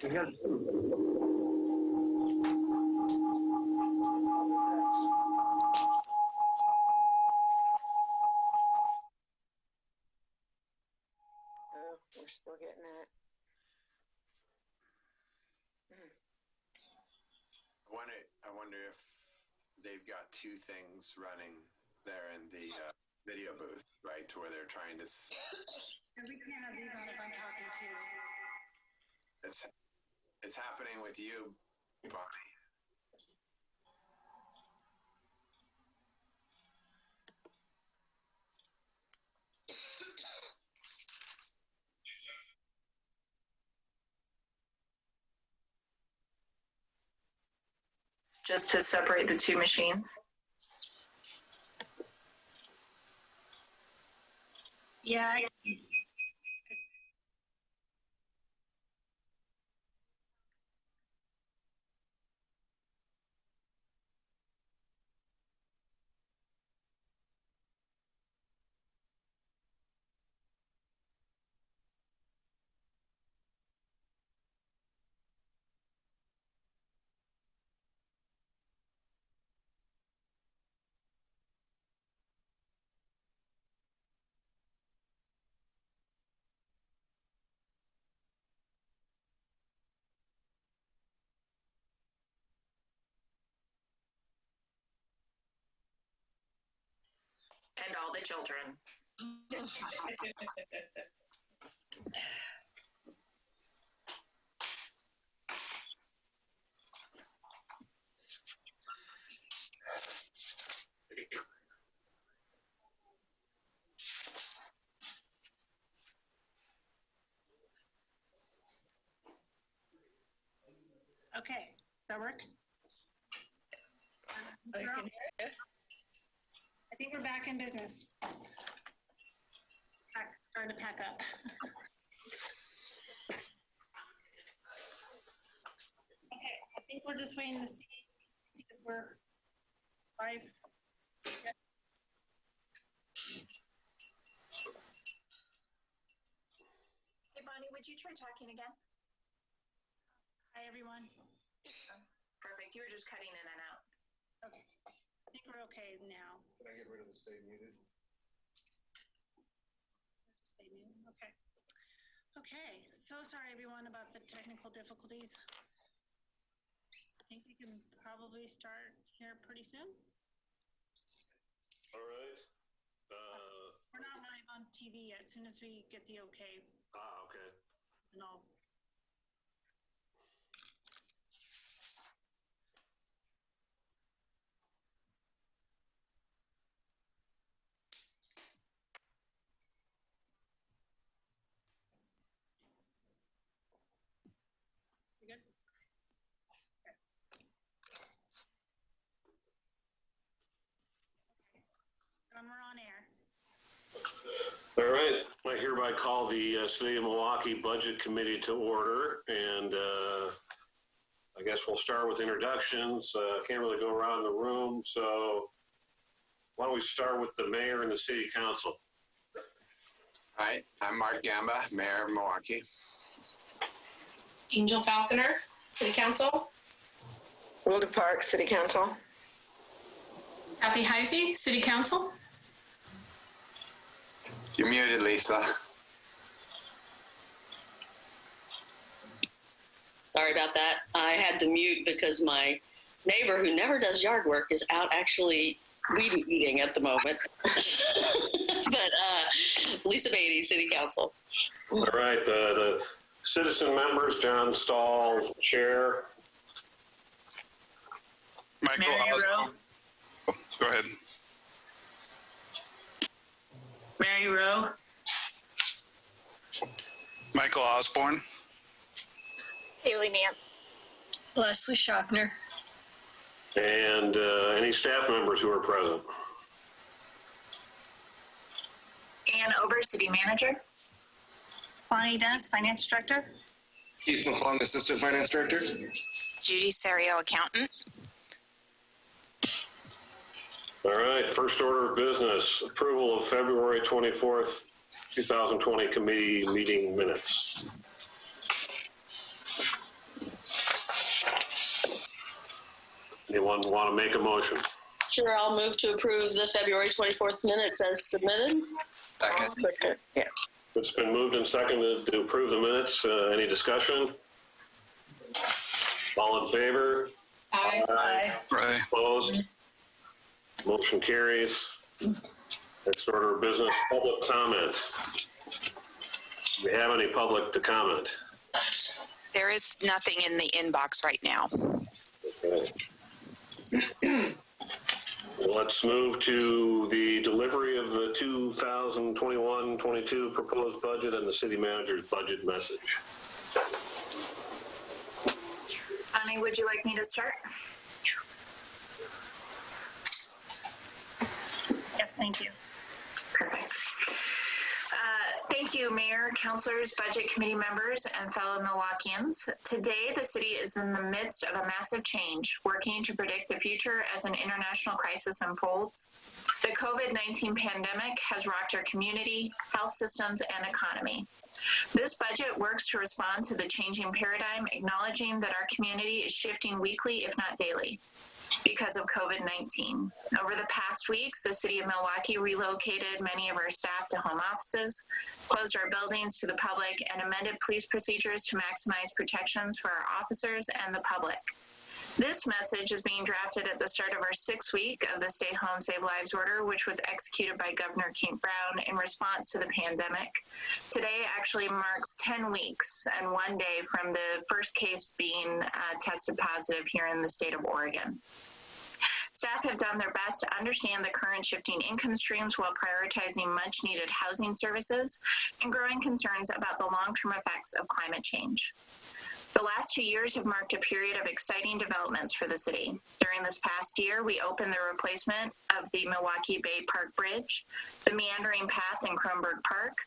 We're still getting it. I wonder if they've got two things running there in the video booth, right, to where they're trying to. We can't have these on if I'm talking too. It's happening with you, Bonnie. Just to separate the two machines. Yeah. And all the children. Okay, does that work? I can hear you. I think we're back in business. Starting to pack up. Okay, I think we're just waiting to see if we're live. Yep. Hey, Bonnie, would you try talking again? Hi, everyone. Perfect. You were just cutting in and out. Okay, I think we're okay now. Can I get rid of the stay muted? Stay muted. Okay. Okay, so sorry everyone about the technical difficulties. I think we can probably start here pretty soon. All right. We're not live on TV yet. As soon as we get the okay. Okay. And I'll. You good? Okay. And we're on air. All right. I hereby call the City of Milwaukee Budget Committee to order, and I guess we'll start with introductions. Can't really go around the room, so why don't we start with the mayor and the city council? Hi, I'm Mark Gamba, Mayor of Milwaukee. Angel Falconer, City Council. Wilder Park, City Council. Happy Heisey, City Council. You're muted, Lisa. Sorry about that. I had to mute because my neighbor who never does yard work is out actually weed eating at the moment. But Lisa Beatty, City Council. All right. The citizen members, John Stahl, Chair. Michael Osborne. Oh, go ahead. Mary Rowe. Michael Osborne. Haley Nance. Leslie Schochner. And any staff members who are present. Ann Ober, City Manager. Bonnie Dennis, Finance Director. Keith McClung, Assistant Finance Director. Judy Serio, Accountant. All right, first order of business, approval of February 24th, 2020 committee meeting minutes. Someone want to make a motion? Sure, I'll move to approve the February 24th minutes as submitted. Second. Yeah. It's been moved and seconded to approve the minutes. Any discussion? All in favor? Aye. Aye. Opposed? Motion carries. Next order of business, public comment. Do we have any public to comment? There is nothing in the inbox right now. Okay. Let's move to the delivery of the 2021-22 proposed budget and the city manager's budget message. Bonnie, would you like me to start? Yes, thank you. Perfect. Thank you, Mayor, councilors, budget committee members, and fellow Milwaukeeans. Today, the city is in the midst of a massive change, working to predict the future as an international crisis unfolds. The COVID-19 pandemic has rocked our community, health systems, and economy. This budget works to respond to the changing paradigm, acknowledging that our community is shifting weekly, if not daily, because of COVID-19. Over the past weeks, the city of Milwaukee relocated many of our staff to home offices, closed our buildings to the public, and amended police procedures to maximize protections for our officers and the public. This message is being drafted at the start of our 6th week of the Stay Home, Save Lives order, which was executed by Governor Kent Brown in response to the pandemic. Today actually marks 10 weeks and 1 day from the first case being tested positive here in the state of Oregon. Staff have done their best to understand the current shifting income streams while prioritizing much-needed housing services and growing concerns about the long-term effects of climate change. The last 2 years have marked a period of exciting developments for the city. During this past year, we opened the replacement of the Milwaukee Bay Park Bridge, the meandering path in Kronberg Park,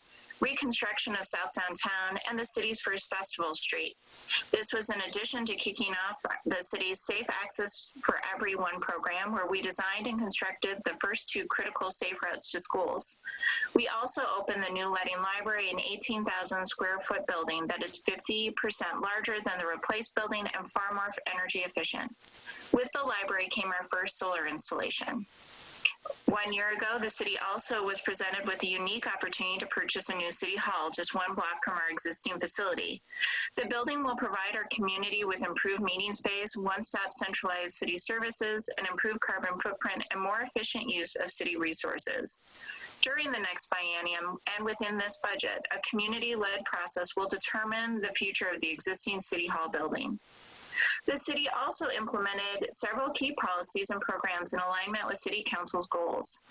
reconstruction of South Downtown, and the city's first festival street. This was in addition to kicking off the city's Safe Access for Everyone program, where we designed and constructed the first 2 critical safe routes to schools. We also opened the new Letting Library, an 18,000 square foot building that is 50% larger than the replaced building and far more energy efficient. With the library came our first solar installation. 1 year ago, the city also was presented with the unique opportunity to purchase a new city hall just 1 block from our existing facility. The building will provide our community with improved meeting space, one-stop centralized city services, an improved carbon footprint, and more efficient use of city resources. During the next biennium and within this budget, a community-led process will determine the future of the existing city hall building. The city also implemented several key policies and programs in alignment with City Council's goals.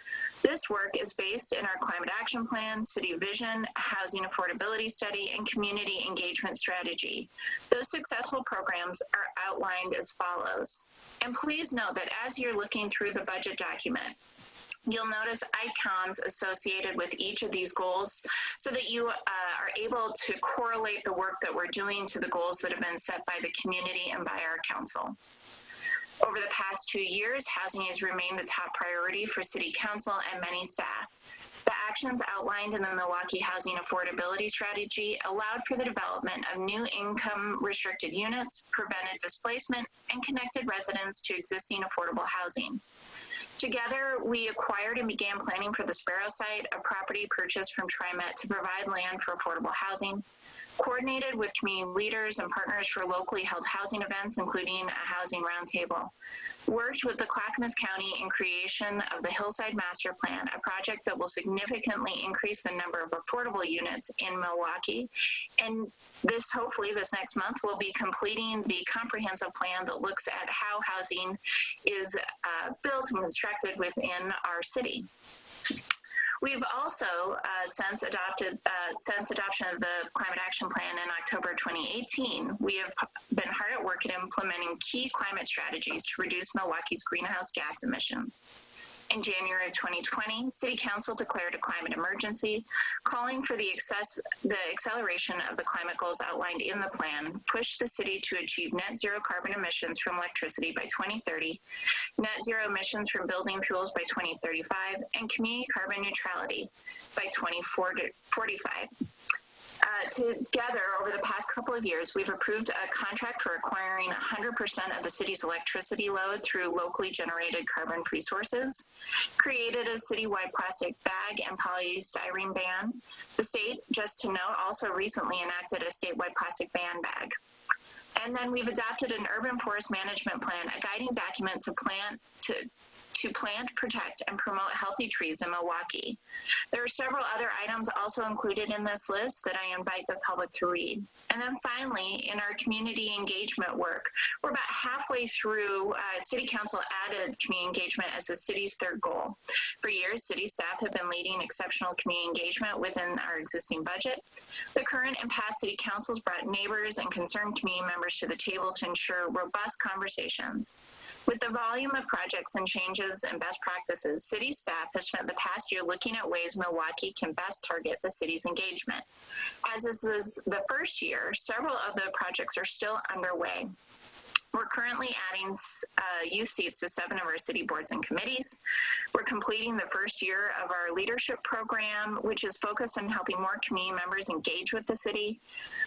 This work is based in our Climate Action Plan, City Vision, Housing Affordability Study, and Community Engagement Strategy. Those successful programs are outlined as follows. And please note that as you're looking through the budget document, you'll notice icons associated with each of these goals so that you are able to correlate the work that we're doing to the goals that have been set by the community and by our council. Over the past 2 years, housing has remained the top priority for City Council and many staff. The actions outlined in the Milwaukee Housing Affordability Strategy allowed for the development of new income-restricted units, prevented displacement, and connected residents to existing affordable housing. Together, we acquired and began planning for the Sparrow site, a property purchased from TriMet to provide land for affordable housing, coordinated with community leaders and partners for locally held housing events, including a housing roundtable, worked with the Clackamas County in creation of the Hillside Master Plan, a project that will significantly increase the number of affordable units in Milwaukee. And hopefully this next month, we'll be completing the comprehensive plan that looks at how housing is built and constructed within our city. We've also, since adoption of the Climate Action Plan in October 2018, we have been hard at work at implementing key climate strategies to reduce Milwaukee's greenhouse gas emissions. In January of 2020, City Council declared a climate emergency, calling for the acceleration of the climate goals outlined in the plan, pushed the city to achieve net zero carbon emissions from electricity by 2030, net zero emissions from building fuels by 2035, and community carbon neutrality by 2045. Together, over the past couple of years, we've approved a contract for acquiring 100% of the city's electricity load through locally generated carbon-free sources, created a citywide plastic bag and polystyrene ban. The state, just to note, also recently enacted a statewide plastic ban bag. And then we've adopted an urban forest management plan, a guiding document to plant, protect, and promote healthy trees in Milwaukee. There are several other items also included in this list that I invite the public to read. And then finally, in our community engagement work, we're about halfway through. City Council added community engagement as the city's third goal. For years, city staff have been leading exceptional community engagement within our existing budget. The current and past city councils brought neighbors and concerned community members to the table to ensure robust conversations. With the volume of projects and changes and best practices, city staff has spent the past year looking at ways Milwaukee can best target the city's engagement. As this is the first year, several of the projects are still underway. We're currently adding youth seats to 7 of our city boards and committees. We're completing the first year of our leadership program, which is focused on helping more community members engage with the city.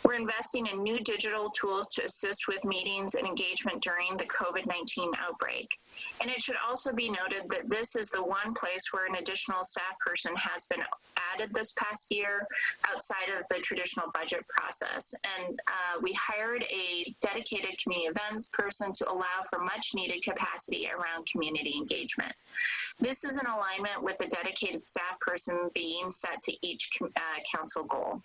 We're investing in new digital tools to assist with meetings and engagement during the COVID-19 outbreak. And it should also be noted that this is the one place where an additional staff person has been added this past year outside of the traditional budget process. And we hired a dedicated community events person to allow for much needed capacity around community engagement. This is in alignment with the dedicated staff person being set to each council goal.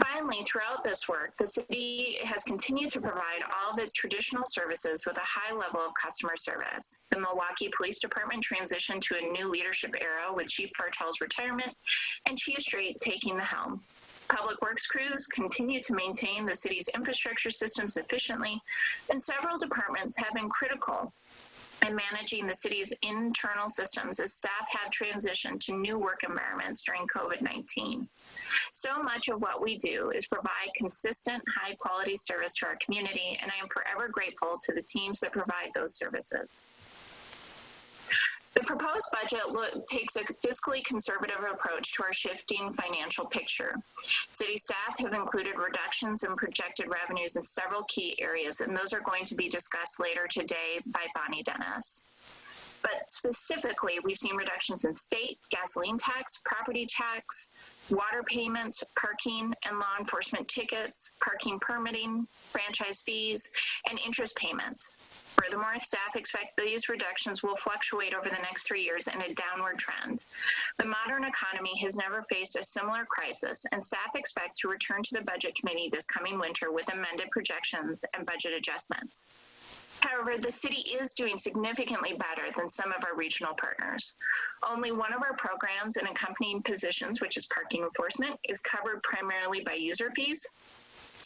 Finally, throughout this work, the city has continued to provide all of its traditional services with a high level of customer service. The Milwaukee Police Department transitioned to a new leadership era with Chief Bartel's retirement and Chief Strait taking the helm. Public Works crews continue to maintain the city's infrastructure systems efficiently, and several departments have been critical in managing the city's internal systems as staff have transitioned to new work environments during COVID-19. So much of what we do is provide consistent, high-quality service to our community, and I am forever grateful to the teams that provide those services. The proposed budget takes a fiscally conservative approach to our shifting financial picture. City staff have included reductions in projected revenues in several key areas, and those are going to be discussed later today by Bonnie Dennis. But specifically, we've seen reductions in state, gasoline tax, property tax, water payments, parking and law enforcement tickets, parking permitting, franchise fees, and interest payments. Furthermore, staff expect these reductions will fluctuate over the next 3 years in a downward trend. The modern economy has never faced a similar crisis, and staff expect to return to the Budget Committee this coming winter with amended projections and budget adjustments. However, the city is doing significantly better than some of our regional partners. Only one of our programs and accompanying positions, which is parking enforcement, is covered primarily by user fees.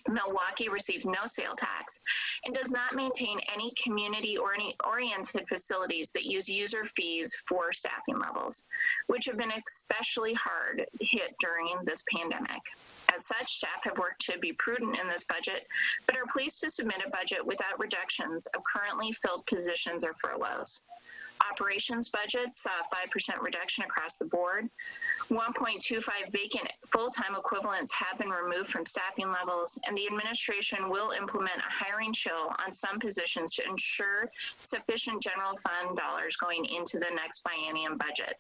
Milwaukee receives no sale tax and does not maintain any community-oriented facilities that use user fees for staffing levels, which have been especially hard hit during this pandemic. As such, staff have worked to be prudent in this budget, but are pleased to submit a budget without reductions of currently filled positions or furloughs. Operations budget saw a 5% reduction across the board. 1.25 vacant full-time equivalents have been removed from staffing levels, and the administration will implement a hiring chill on some positions to ensure sufficient general fund dollars going into the next biennium budget.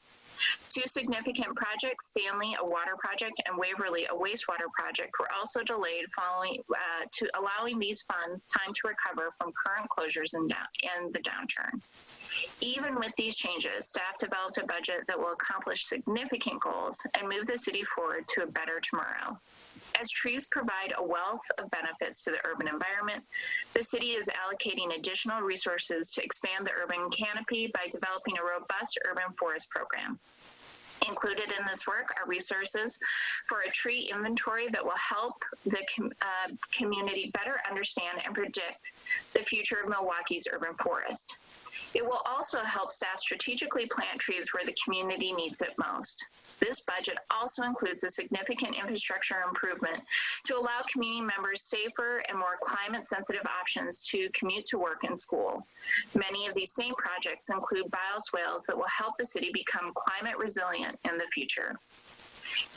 2 significant projects, Stanley, a water project, and Waverly, a wastewater project, were also delayed following to allowing these funds time to recover from current closures and the downturn. Even with these changes, staff developed a budget that will accomplish significant goals and move the city forward to a better tomorrow. As trees provide a wealth of benefits to the urban environment, the city is allocating additional resources to expand the urban canopy by developing a robust urban forest program. Included in this work are resources for a tree inventory that will help the community better understand and predict the future of Milwaukee's urban forest. It will also help staff strategically plant trees where the community needs it most. This budget also includes a significant infrastructure improvement to allow community members safer and more climate-sensitive options to commute to work and school. Many of these same projects include bioswales that will help the city become climate resilient in the future.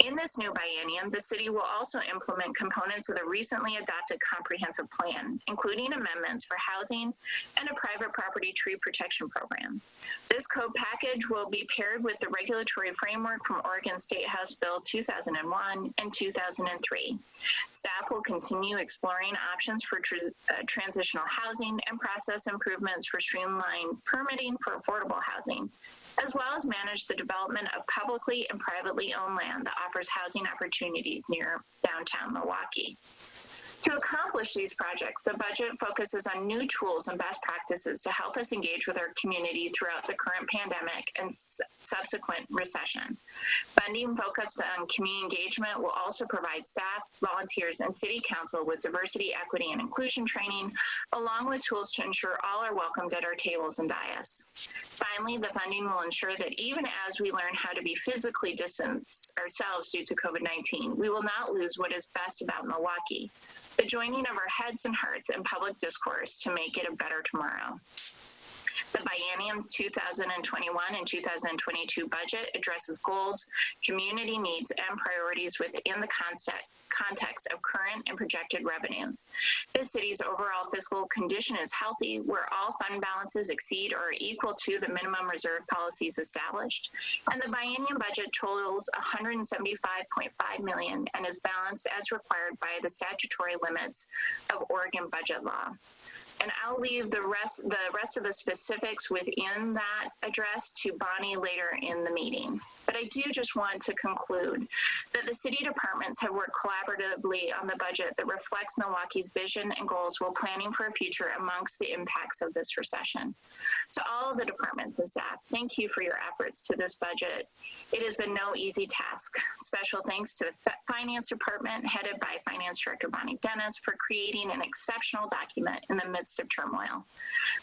In this new biennium, the city will also implement components of the recently adopted comprehensive plan, including amendments for housing and a private property tree protection program. This code package will be paired with the regulatory framework from Oregon State House Bill 2001 and 2003. Staff will continue exploring options for transitional housing and process improvements for streamlined permitting for affordable housing, as well as manage the development of publicly and privately owned land that offers housing opportunities near downtown Milwaukee. To accomplish these projects, the budget focuses on new tools and best practices to help us engage with our community throughout the current pandemic and subsequent recession. Funding focused on community engagement will also provide staff, volunteers, and city council with diversity, equity, and inclusion training, along with tools to ensure all are welcomed at our tables and dais. Finally, the funding will ensure that even as we learn how to be physically distance ourselves due to COVID-19, we will not lose what is best about Milwaukee: the joining of our heads and hearts in public discourse to make it a better tomorrow. The biennium 2021 and 2022 budget addresses goals, community needs, and priorities within the context of current and projected revenues. The city's overall fiscal condition is healthy, where all fund balances exceed or are equal to the minimum reserve policies established, and the biennium budget totals $175.5 million and is balanced as required by the statutory limits of Oregon budget law. And I'll leave the rest of the specifics within that address to Bonnie later in the meeting. But I do just want to conclude that the city departments have worked collaboratively on the budget that reflects Milwaukee's vision and goals while planning for a future amongst the impacts of this recession. To all of the departments and staff, thank you for your efforts to this budget. It has been no easy task. Special thanks to the Finance Department, headed by Finance Director Bonnie Dennis, for creating an exceptional document in the midst of turmoil.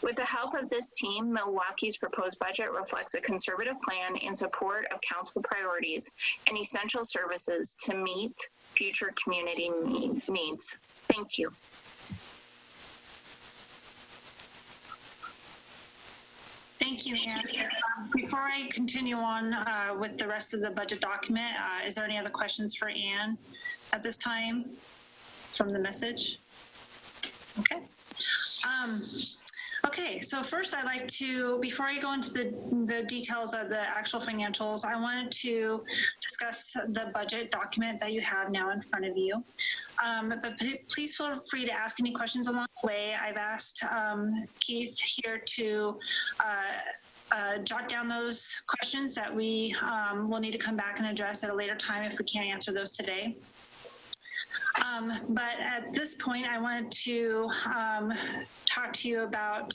With the help of this team, Milwaukee's proposed budget reflects a conservative plan in support of council priorities and essential services to meet future community needs. Thank you. Thank you, Ann. Before I continue on with the rest of the budget document, is there any other questions for Ann at this time from the message? Okay. Okay, so first I'd like to, before I go into the details of the actual financials, I wanted to discuss the budget document that you have now in front of you. But please feel free to ask any questions along the way. I've asked Keith here to jot down those questions that we will need to come back and address at a later time if we can't answer those today. But at this point, I wanted to talk to you about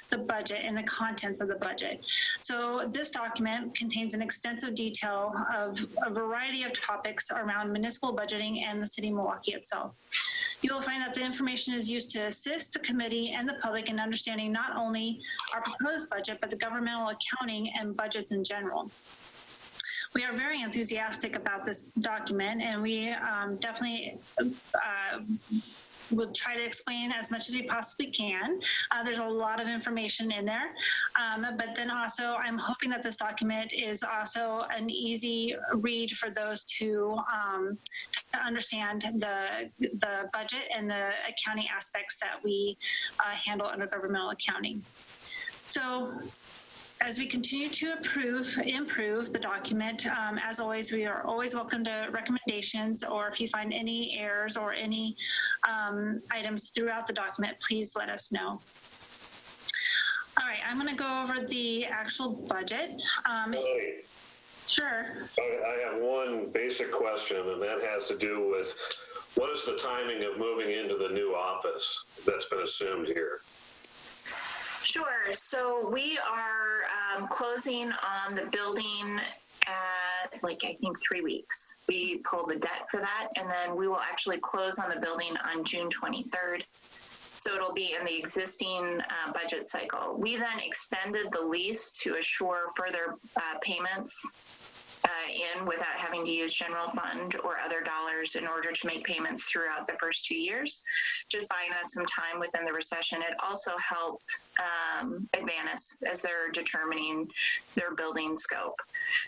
the budget and the contents of the budget. So this document contains an extensive detail of a variety of topics around municipal budgeting and the city of Milwaukee itself. You will find that the information is used to assist the committee and the public in understanding not only our proposed budget, but the governmental accounting and budgets in general. We are very enthusiastic about this document, and we definitely will try to explain as much as we possibly can. There's a lot of information in there, but then also I'm hoping that this document is also an easy read for those to understand the budget and the accounting aspects that we handle under governmental accounting. So, as we continue to improve the document, as always, we are always welcome to recommendations, or if you find any errors or any items throughout the document, please let us know. All right, I'm going to go over the actual budget. Sure. I have one basic question, and that has to do with what is the timing of moving into the new office that's been assumed here? Sure. So we are closing on the building at I think 3 weeks. We pulled the debt for that, and then we will actually close on the building on June 23rd. So it'll be in the existing budget cycle. We then extended the lease to assure further payments in without having to use general fund or other dollars in order to make payments throughout the first 2 years, just buying us some time within the recession. It also helped Advantis as they're determining their building scope.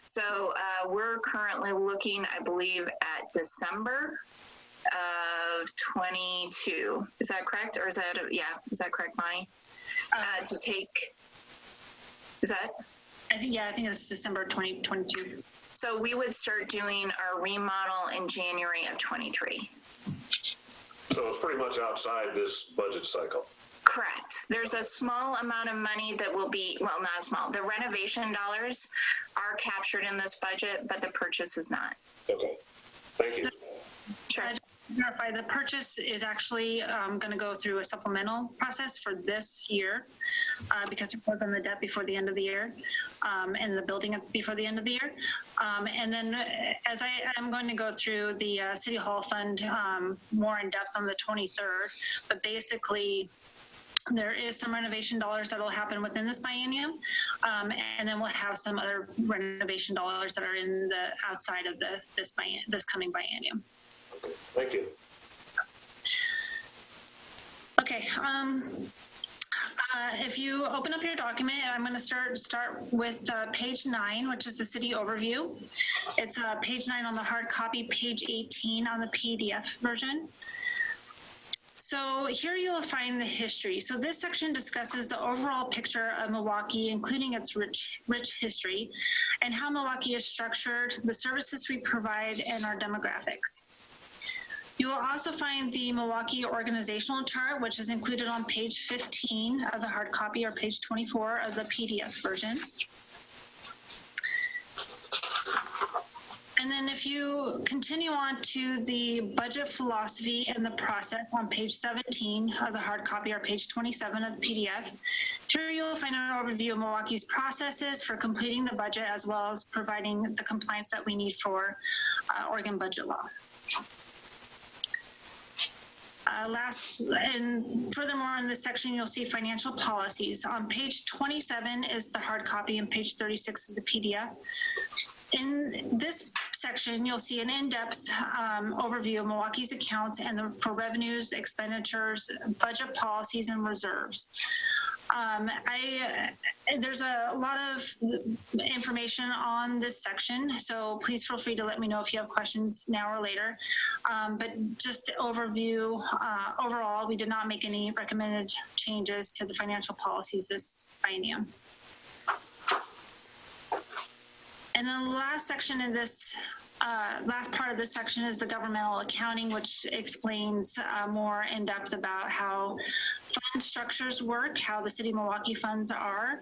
So we're currently looking, I believe, at December of 22. Is that correct? Or is that, is that correct, Bonnie? To take, is that? I think it's December 2022. So we would start doing our remodel in January of 23. So it's pretty much outside this budget cycle. Correct. There's a small amount of money that will be, well, not small. The renovation dollars are captured in this budget, but the purchase is not. Okay. Thank you. Sure. Verify the purchase is actually going to go through a supplemental process for this year because it was on the debt before the end of the year and the building before the end of the year. And then as I'm going to go through the City Hall Fund more in depth on the 23rd, but basically there is some renovation dollars that will happen within this biennium. And then we'll have some other renovation dollars that are in the outside of this coming biennium. Thank you. Okay. If you open up your document, I'm going to start with page 9, which is the city overview. It's page 9 on the hard copy, page 18 on the PDF version. So here you'll find the history. So this section discusses the overall picture of Milwaukee, including its rich history, and how Milwaukee is structured, the services we provide, and our demographics. You will also find the Milwaukee organizational chart, which is included on page 15 of the hard copy or page 24 of the PDF version. And then if you continue on to the budget philosophy and the process on page 17 of the hard copy or page 27 of the PDF, here you'll find an overview of Milwaukee's processes for completing the budget as well as providing the compliance that we need for Oregon budget law. And furthermore, in this section, you'll see financial policies. On page 27 is the hard copy and page 36 is the PDF. In this section, you'll see an in-depth overview of Milwaukee's accounts and for revenues, expenditures, budget policies, and reserves. There's a lot of information on this section, so please feel free to let me know if you have questions now or later. But just overview, overall, we did not make any recommended changes to the financial policies this biennium. And then the last section in this, last part of this section is the governmental accounting, which explains more in depth about how fund structures work, how the City of Milwaukee funds are,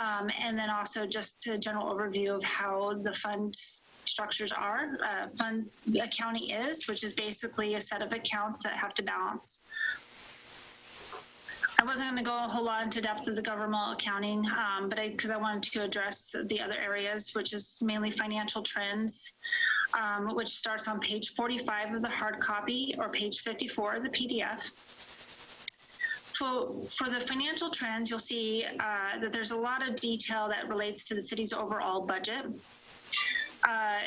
and then also just a general overview of how the fund structures are. Fund accounting is, which is basically a set of accounts that have to balance. I wasn't going to go a whole lot into depth of the governmental accounting, but because I wanted to address the other areas, which is mainly financial trends, which starts on page 45 of the hard copy or page 54 of the PDF. For the financial trends, you'll see that there's a lot of detail that relates to the city's overall budget.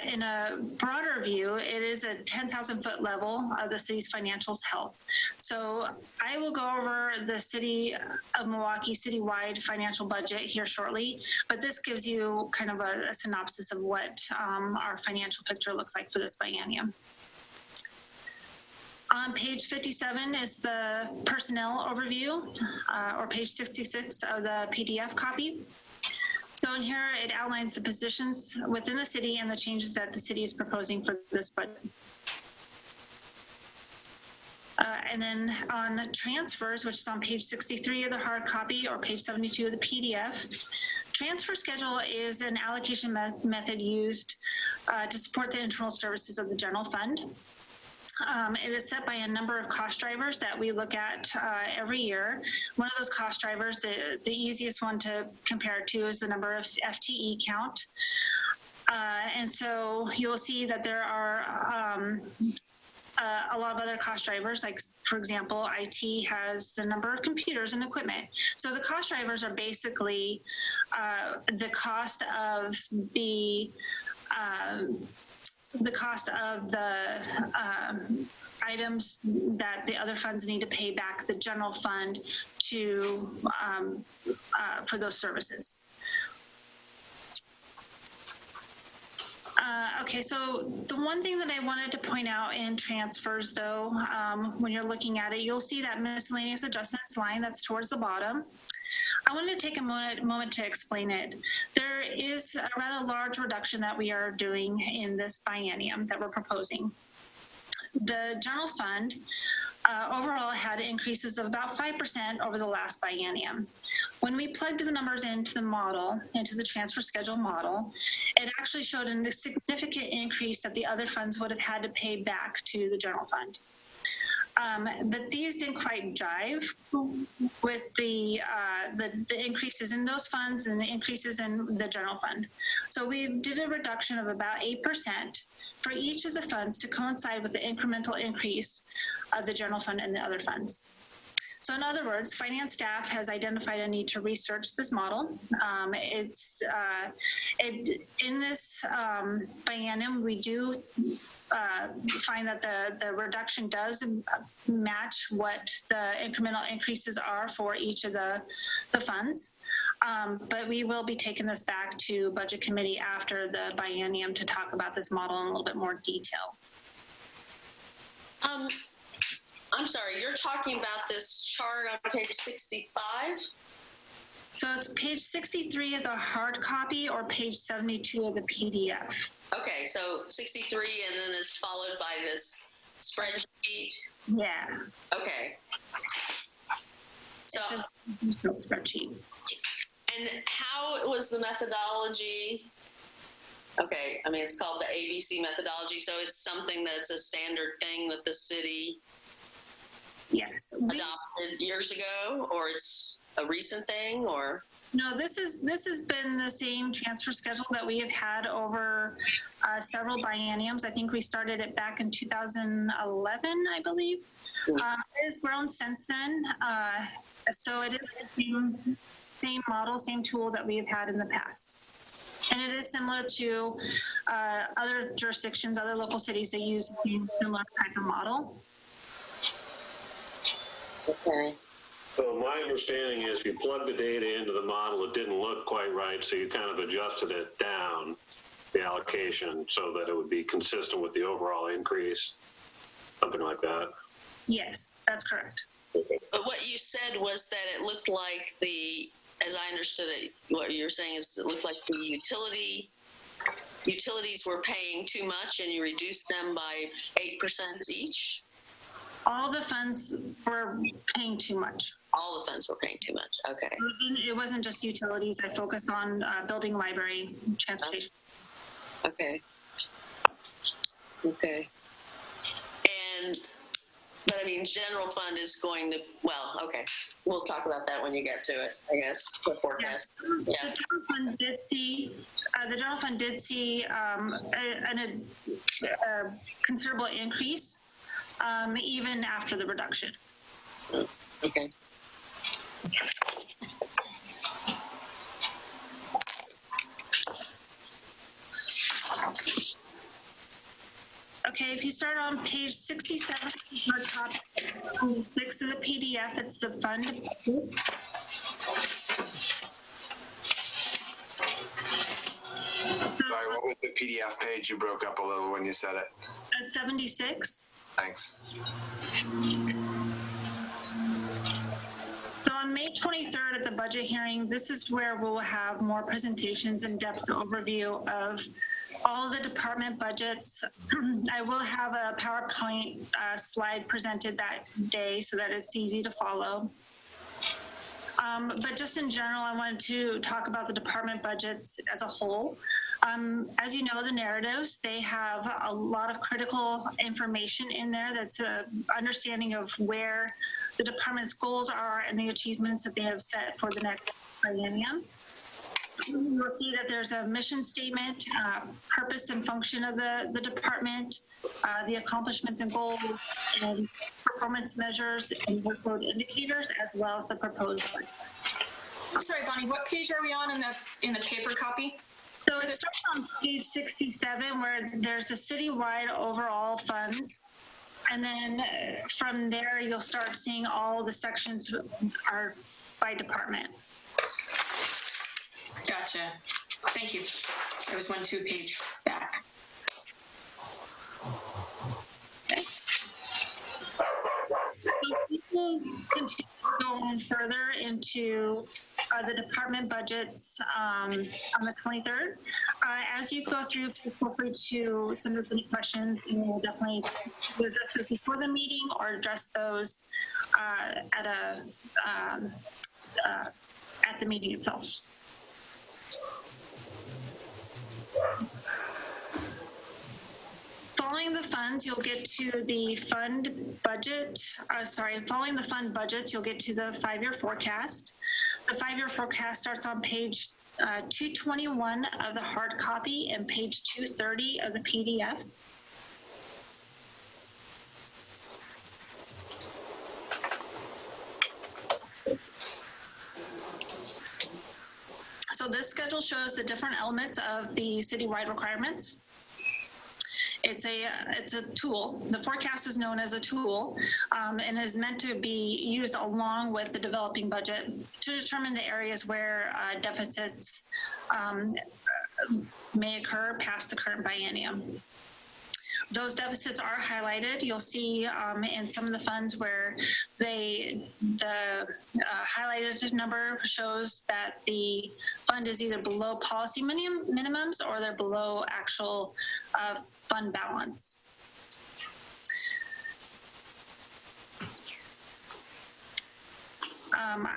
In a broader view, it is a 10,000-foot level of the city's financial health. So I will go over the City of Milwaukee citywide financial budget here shortly, but this gives you kind of a synopsis of what our financial picture looks like for this biennium. On page 57 is the personnel overview, or page 66 of the PDF copy. So in here, it outlines the positions within the city and the changes that the city is proposing for this budget. And then on transfers, which is on page 63 of the hard copy or page 72 of the PDF, transfer schedule is an allocation method used to support the internal services of the general fund. It is set by a number of cost drivers that we look at every year. One of those cost drivers, the easiest one to compare it to, is the number of FTE count. And so you'll see that there are a lot of other cost drivers, like, for example, IT has the number of computers and equipment. So the cost drivers are basically the cost of the the cost of the items that the other funds need to pay back the general fund to for those services. Okay, so the one thing that I wanted to point out in transfers, though, when you're looking at it, you'll see that miscellaneous adjustments line that's towards the bottom. I wanted to take a moment to explain it. There is a rather large reduction that we are doing in this biennium that we're proposing. The general fund overall had increases of about 5% over the last biennium. When we plugged the numbers into the model, into the transfer schedule model, it actually showed a significant increase that the other funds would have had to pay back to the general fund. But these didn't quite jive with the increases in those funds and the increases in the general fund. So we did a reduction of about 8% for each of the funds to coincide with the incremental increase of the general fund and the other funds. So in other words, finance staff has identified a need to research this model. In this biennium, we do find that the reduction does match what the incremental increases are for each of the funds. But we will be taking this back to Budget Committee after the biennium to talk about this model in a little bit more detail. I'm sorry, you're talking about this chart on page 65? So it's page 63 of the hard copy or page 72 of the PDF. Okay, so 63 and then it's followed by this spreadsheet? Yeah. Okay. So, it's a spreadsheet. and how was the methodology? Okay, I mean, it's called the ABC methodology, so it's something that's a standard thing that the city adopted years ago, or it's a recent thing, or? No, this has been the same transfer schedule that we have had over several bienniums. I think we started it back in 2011, I believe. It has grown since then. So it is the same model, same tool that we have had in the past. And it is similar to other jurisdictions, other local cities that use the same similar type of model. Okay. So my understanding is you plugged the data into the model, it didn't look quite right, so you kind of adjusted it down, the allocation, so that it would be consistent with the overall increase, something like that. Yes, that's correct. But what you said was that it looked like as I understood it, what you're saying is it looked like the utilities were paying too much and you reduced them by 8% each? All the funds were paying too much. All the funds were paying too much. Okay. It wasn't just utilities. I focused on building, library, transportation. Okay. Okay. But I mean, general fund is going to, well, okay. We'll talk about that when you get to it, I guess, the forecast. Yeah. The general fund did see a considerable increase even after the reduction. Okay. Okay, if you start on page 67, or top 6 of the PDF, it's the fund. Sorry, what was the PDF page? You broke up a little when you said it. 76. Thanks. So on May 23rd at the budget hearing, this is where we'll have more presentations and depth overview of all the department budgets. I will have a PowerPoint slide presented that day so that it's easy to follow. But just in general, I wanted to talk about the department budgets as a whole. As you know, the narratives, they have a lot of critical information in there that's an understanding of where the department's goals are and the achievements that they have set for the next biennium. You'll see that there's a mission statement, purpose and function of the department, the accomplishments and goals, and performance measures and workload indicators, as well as the proposed budget. I'm sorry, Bonnie, what page are we on in the paper copy? So it starts on page 67 where there's the citywide overall funds. And then from there, you'll start seeing all the sections are by department. Gotcha. Thank you. There was 1-2 page back. We'll continue to go on further into the department budgets on the 23rd. As you go through, please feel free to send us any questions, and we'll definitely address those before the meeting or address those at the meeting itself. Following the funds, you'll get to the fund budget. Following the fund budgets, you'll get to the 5-year forecast. The 5-year forecast starts on page 221 of the hard copy and page 230 of the PDF. So this schedule shows the different elements of the citywide requirements. It's a tool. The forecast is known as a tool and is meant to be used along with the developing budget to determine the areas where deficits may occur past the current biennium. Those deficits are highlighted. You'll see in some of the funds where the highlighted number shows that the fund is either below policy minimums or they're below actual fund balance. I'm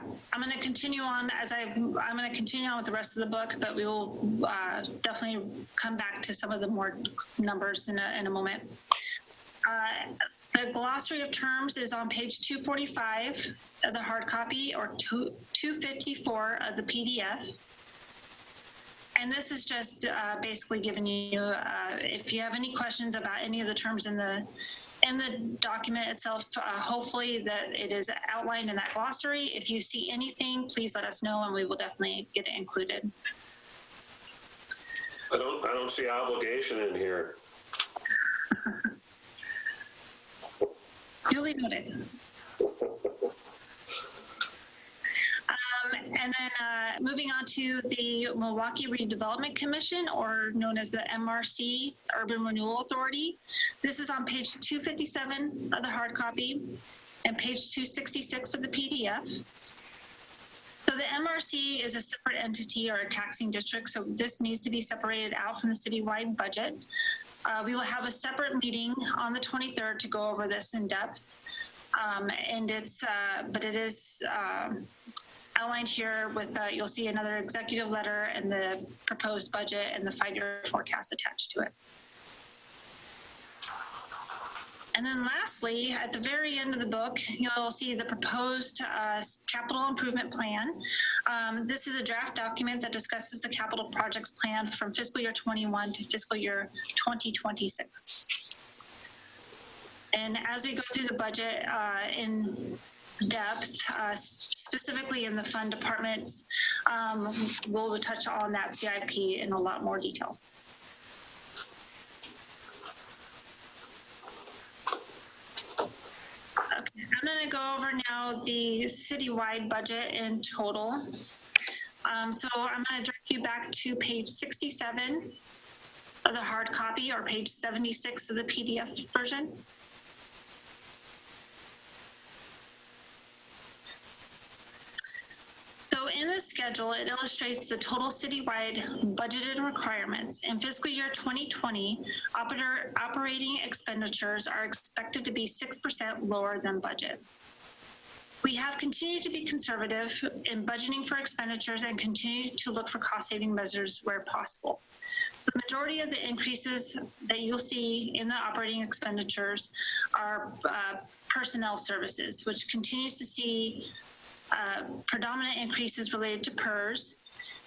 going to continue on with the rest of the book, but we will definitely come back to some of the more numbers in a moment. The glossary of terms is on page 245 of the hard copy or 254 of the PDF. And this is just basically giving you, if you have any questions about any of the terms in the document itself, hopefully that it is outlined in that glossary. If you see anything, please let us know and we will definitely get it included. I don't see obligation in here. Duly noted. And then moving on to the Milwaukee Redevelopment Commission, or known as the MRC, Urban Renewal Authority. This is on page 257 of the hard copy and page 266 of the PDF. So the MRC is a separate entity or a taxing district, so this needs to be separated out from the citywide budget. We will have a separate meeting on the 23rd to go over this in depth. But it is outlined here with, you'll see another executive letter and the proposed budget and the 5-year forecast attached to it. And then lastly, at the very end of the book, you'll see the proposed capital improvement plan. This is a draft document that discusses the capital projects plan from fiscal year 21 to fiscal year 2026. And as we go through the budget in depth, specifically in the fund departments, we'll touch on that CIP in a lot more detail. Okay, I'm going to go over now the citywide budget in total. So I'm going to direct you back to page 67 of the hard copy or page 76 of the PDF version. So in the schedule, it illustrates the total citywide budgeted requirements. In fiscal year 2020, operating expenditures are expected to be 6% lower than budget. We have continued to be conservative in budgeting for expenditures and continue to look for cost-saving measures where possible. The majority of the increases that you'll see in the operating expenditures are personnel services, which continues to see predominant increases related to PERS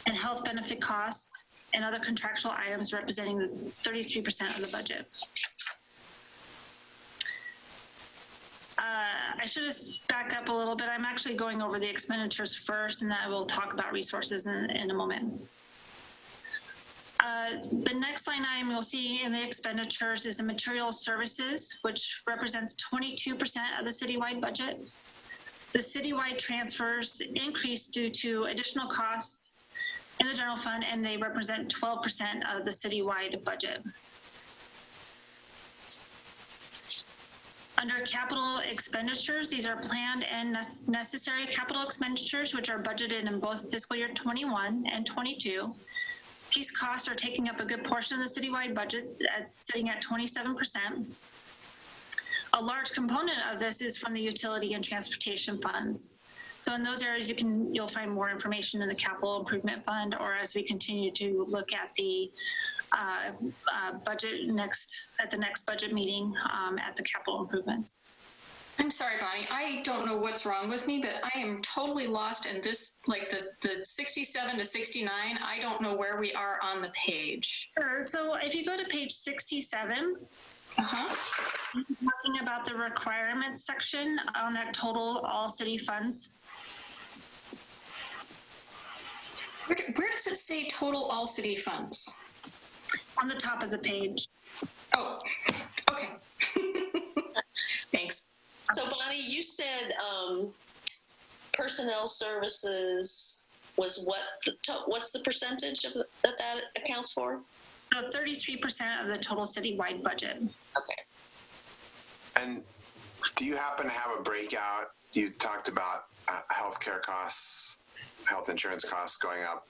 and health benefit costs and other contractual items representing the 33% of the budget. I should just back up a little bit. I'm actually going over the expenditures first, and then I will talk about resources in a moment. The next line item you'll see in the expenditures is the material services, which represents 22% of the citywide budget. The citywide transfers increased due to additional costs in the general fund, and they represent 12% of the citywide budget. Under capital expenditures, these are planned and necessary capital expenditures, which are budgeted in both fiscal year 21 and 22. These costs are taking up a good portion of the citywide budget, sitting at 27%. A large component of this is from the utility and transportation funds. So in those areas, you'll find more information in the capital improvement fund, or as we continue to look at the budget at the next budget meeting at the capital improvements. I'm sorry, Bonnie. I don't know what's wrong with me, but I am totally lost in this, like the 67 to 69. I don't know where we are on the page. Sure. So if you go to page 67, talking about the requirements section on that total all city funds. Where does it say total all city funds? On the top of the page. Oh, okay. Thanks. So Bonnie, you said personnel services was what's the percentage of that accounts for? So 33% of the total citywide budget. Okay. And do you happen to have a breakout? You talked about healthcare costs, health insurance costs going up.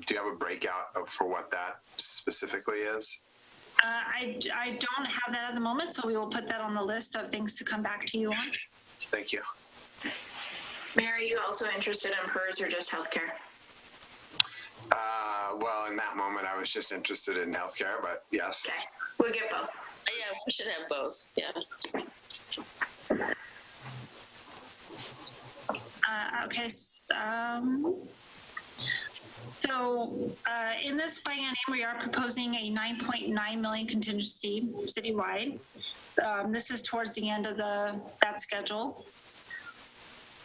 Do you have a breakout for what that specifically is? I don't have that at the moment, so we will put that on the list of things to come back to you on. Thank you. Mayor, are you also interested in PERS or just healthcare? Well, in that moment, I was just interested in healthcare, but yes. Okay, we'll get both. Yeah, we should have both. Yeah. Okay. So in this biennium, we are proposing a 9.9 million contingency citywide. This is towards the end of that schedule.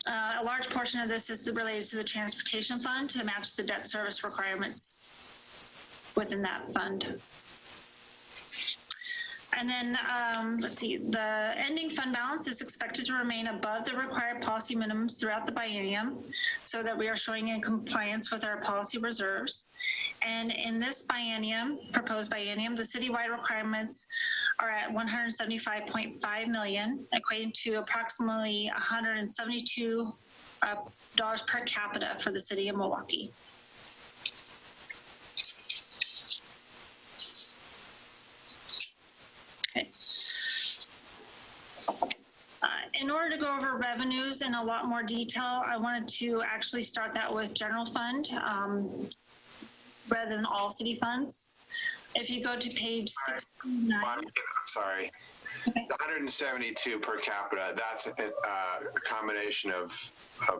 A large portion of this is related to the transportation fund to match the debt service requirements within that fund. And then, let's see, the ending fund balance is expected to remain above the required policy minimums throughout the biennium so that we are showing in compliance with our policy reserves. And in this proposed biennium, the citywide requirements are at $175.5 million, equating to approximately $172 per capita for the city of Milwaukee. Okay. In order to go over revenues in a lot more detail, I wanted to actually start that with general fund rather than all city funds. If you go to page 69. Sorry. Okay. The 172 per capita, that's a combination of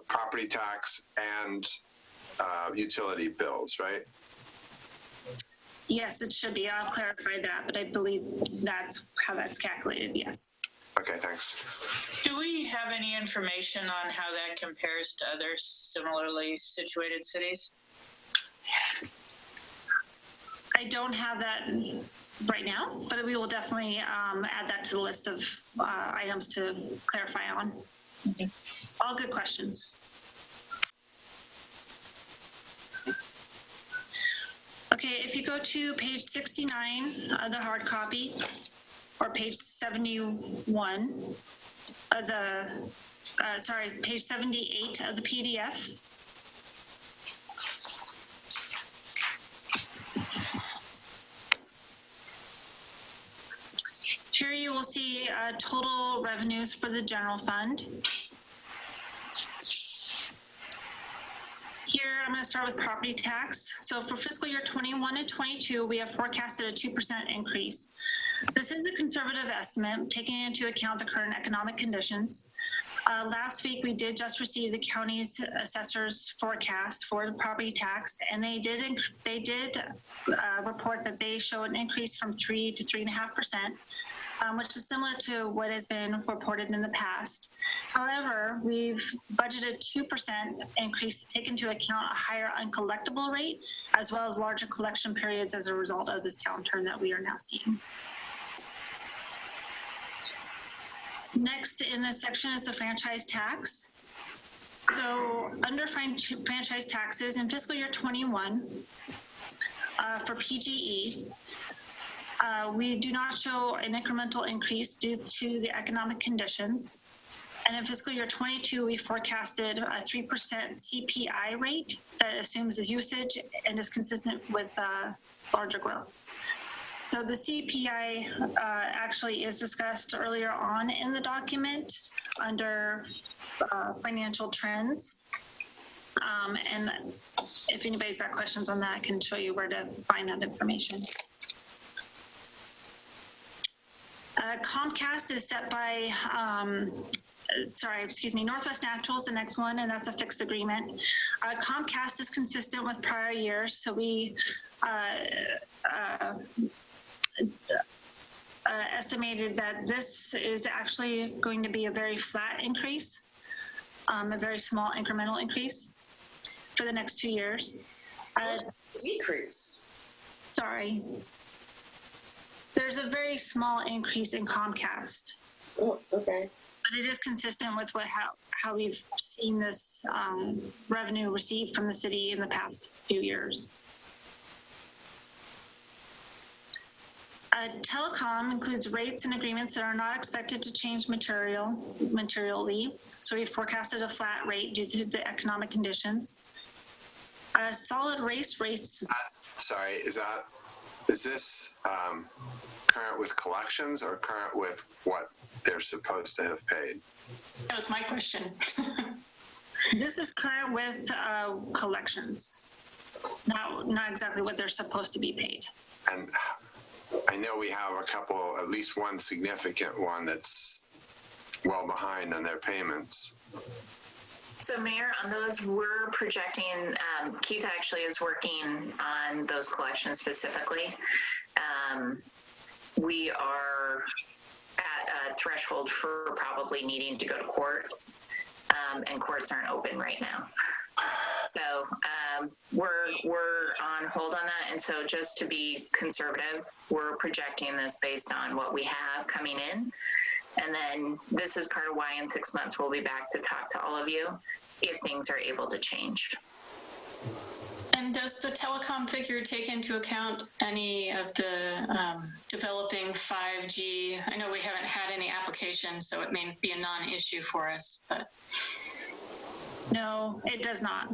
property tax and utility bills, right? Yes, it should be. I'll clarify that, but I believe that's how that's calculated, yes. Okay, thanks. Do we have any information on how that compares to other similarly situated cities? I don't have that right now, but we will definitely add that to the list of items to clarify on. Okay. All good questions. Okay, if you go to page 69 of the hard copy, or page 71 of page 78 of the PDF. Here you will see total revenues for the general fund. Here, I'm going to start with property tax. So for fiscal year 21 and 22, we have forecasted a 2% increase. This is a conservative estimate, taking into account the current economic conditions. Last week, we did just receive the county's assessor's forecast for the property tax, and they did report that they show an increase from 3 to 3.5%. which is similar to what has been reported in the past. However, we've budgeted 2% increase to take into account a higher uncollectible rate, as well as larger collection periods as a result of this downturn that we are now seeing. Next in this section is the franchise tax. So under franchise taxes in fiscal year 21, for PGE, we do not show an incremental increase due to the economic conditions. And in fiscal year 22, we forecasted a 3% CPI rate that assumes the usage and is consistent with larger growth. So the CPI actually is discussed earlier on in the document under financial trends. And if anybody's got questions on that, I can show you where to find that information. Comcast is set by, Northwest Natural is the next one, and that's a fixed agreement. Comcast is consistent with prior years, so we estimated that this is actually going to be a very flat increase, a very small incremental increase for the next 2 years. Decrease. Sorry. There's a very small increase in Comcast. Oh, okay. But it is consistent with how we've seen this revenue received from the city in the past few years. Telecom includes rates and agreements that are not expected to change materially. So we forecasted a flat rate due to the economic conditions. Solid waste rates. Sorry, is this current with collections or current with what they're supposed to have paid? That was my question. This is current with collections, not exactly what they're supposed to be paid. And I know we have a couple, at least one significant one that's well behind on their payments. So Mayor, on those, we're projecting, Keith actually is working on those collections specifically. We are at a threshold for probably needing to go to court, and courts aren't open right now. So we're on hold on that. And so just to be conservative, we're projecting this based on what we have coming in. And then this is part of why in 6 months we'll be back to talk to all of you if things are able to change. And does the telecom figure take into account any of the developing 5G? I know we haven't had any applications, so it may be a non-issue for us, but. No, it does not.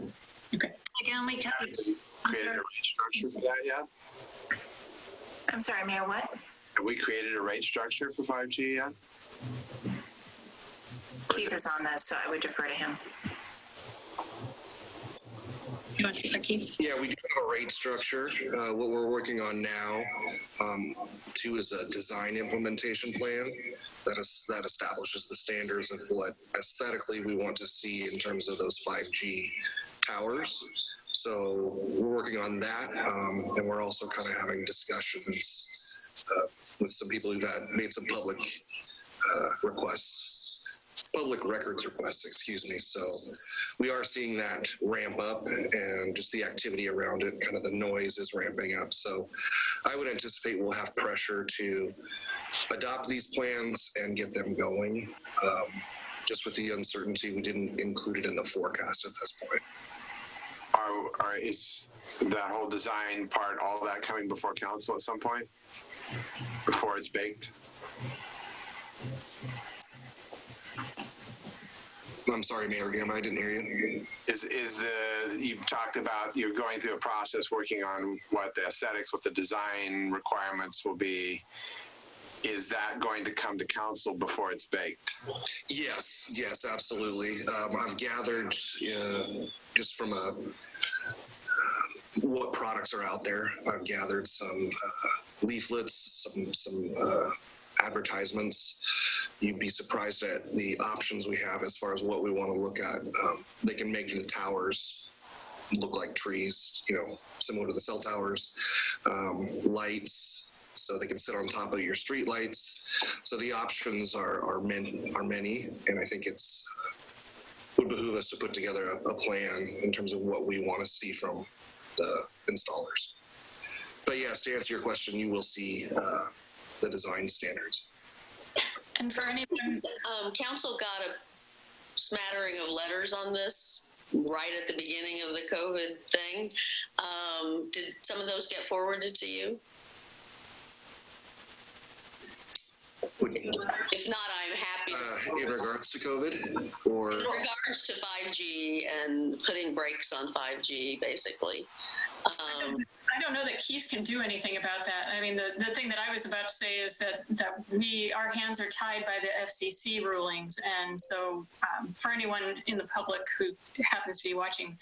Okay. Again, we kept Created a rate structure for that yet? I'm sorry, Mayor, what? Have we created a rate structure for 5G yet? Keith is on this, so I would defer to him. You want to take Keith? Yeah, we do have a rate structure. What we're working on now, too, is a design implementation plan that establishes the standards of what aesthetically we want to see in terms of those 5G towers. So we're working on that, and we're also kind of having discussions with some people who've made some public records requests, excuse me. So we are seeing that ramp up, and just the activity around it, kind of the noise is ramping up. So I would anticipate we'll have pressure to adopt these plans and get them going. Just with the uncertainty, we didn't include it in the forecast at this point. Is that whole design part, all that coming before council at some point? Before it's baked? I'm sorry, Mayor, again, I didn't hear you. You've talked about you're going through a process working on what the aesthetics, what the design requirements will be. Is that going to come to council before it's baked? Yes, absolutely. I've gathered just from what products are out there. I've gathered some leaflets, some advertisements. You'd be surprised at the options we have as far as what we want to look at. They can make the towers look like trees, similar to the cell towers, lights, so they can sit on top of your street lights. So the options are many, and I think would behoove us to put together a plan in terms of what we want to see from the installers. But yes, to answer your question, you will see the design standards. And for anyone, council got a smattering of letters on this right at the beginning of the COVID thing. Did some of those get forwarded to you? If not, I'm happy. In regards to COVID, or in regards to 5G and putting brakes on 5G, basically. I don't know that Keith can do anything about that. I mean, the thing that I was about to say is that our hands are tied by the FCC rulings. And so for anyone in the public who happens to be watching,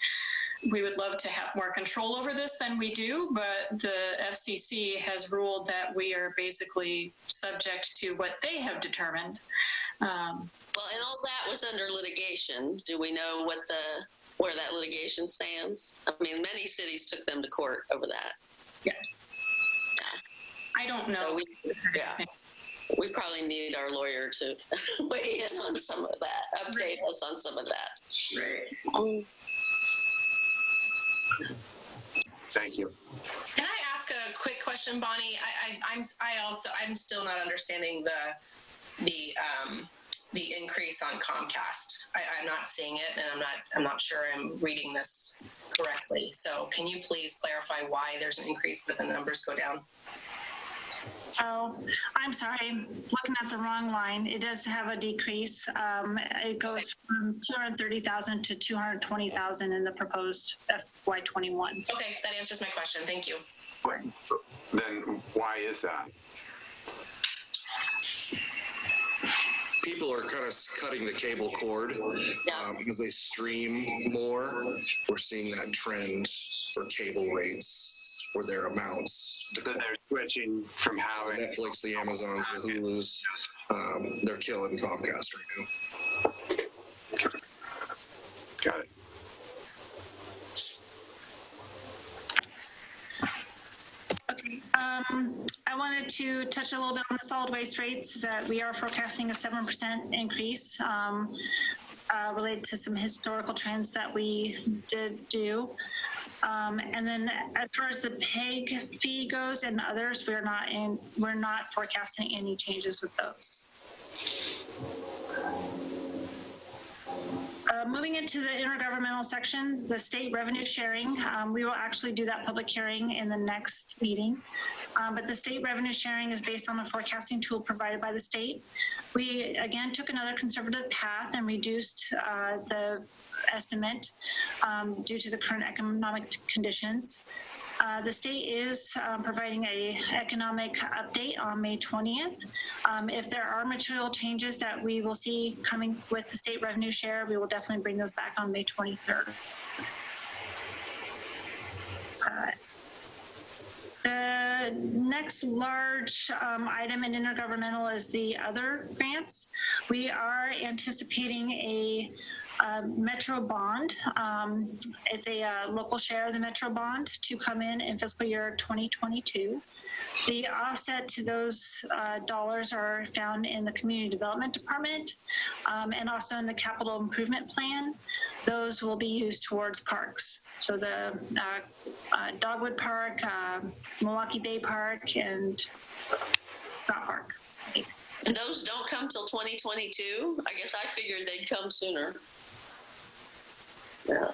we would love to have more control over this than we do, but the FCC has ruled that we are basically subject to what they have determined. Well, and all that was under litigation. Do we know where that litigation stands? I mean, many cities took them to court over that. Yeah. I don't know. So we probably need our lawyer to weigh in on some of that, update us on some of that. Right. Thank you. Can I ask a quick question, Bonnie? I'm still not understanding the increase on Comcast. I'm not seeing it, and I'm not sure I'm reading this correctly. So can you please clarify why there's an increase but the numbers go down? Oh, I'm sorry. I'm looking at the wrong line. It does have a decrease. It goes from 230,000 to 220,000 in the proposed FY21. Okay, that answers my question. Thank you. Then why is that? people are kind of cutting the cable cord because they stream more. We're seeing that trend for cable rates or their amounts. So they're switching from having Netflix, the Amazons, the Hulus. They're killing Comcast right now. Got it. Okay. I wanted to touch a little bit on the solid waste rates that we are forecasting a 7% increase related to some historical trends that we did do. And then as far as the PEG fee goes and others, we're not forecasting any changes with those. Moving into the intergovernmental section, the state revenue sharing, we will actually do that public hearing in the next meeting. But the state revenue sharing is based on a forecasting tool provided by the state. We, again, took another conservative path and reduced the estimate due to the current economic conditions. The state is providing an economic update on May 20th. If there are material changes that we will see coming with the state revenue share, we will definitely bring those back on May 23rd. The next large item in intergovernmental is the other grants. We are anticipating a Metro bond. It's a local share of the Metro bond to come in fiscal year 2022. The offset to those dollars are found in the Community Development Department and also in the Capital Improvement Plan. Those will be used towards parks. So the Dogwood Park, Milwaukee Bay Park, and Scott Park. And those don't come till 2022? I guess I figured they'd come sooner. Yeah.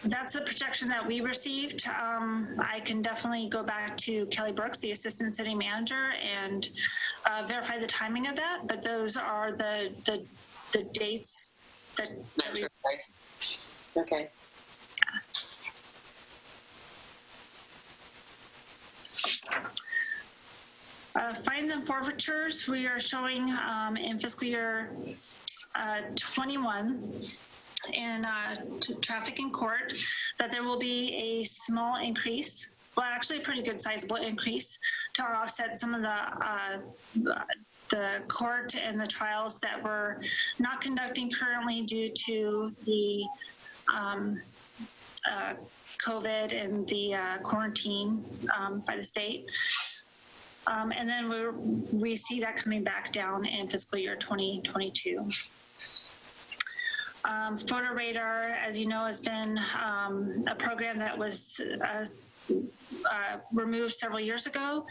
That's the projection that we received. I can definitely go back to Kelly Brooks, the Assistant City Manager, and verify the timing of that. But those are the dates that we. Okay. Fines and forfeitures, we are showing in fiscal year 21 in traffic in court that there will be a small increase, well, actually a pretty good sizable increase to offset some of the court and the trials that we're not conducting currently due to the COVID and the quarantine by the state. And then we see that coming back down in fiscal year 2022. Photo radar, as you know, has been a program that was removed several years ago.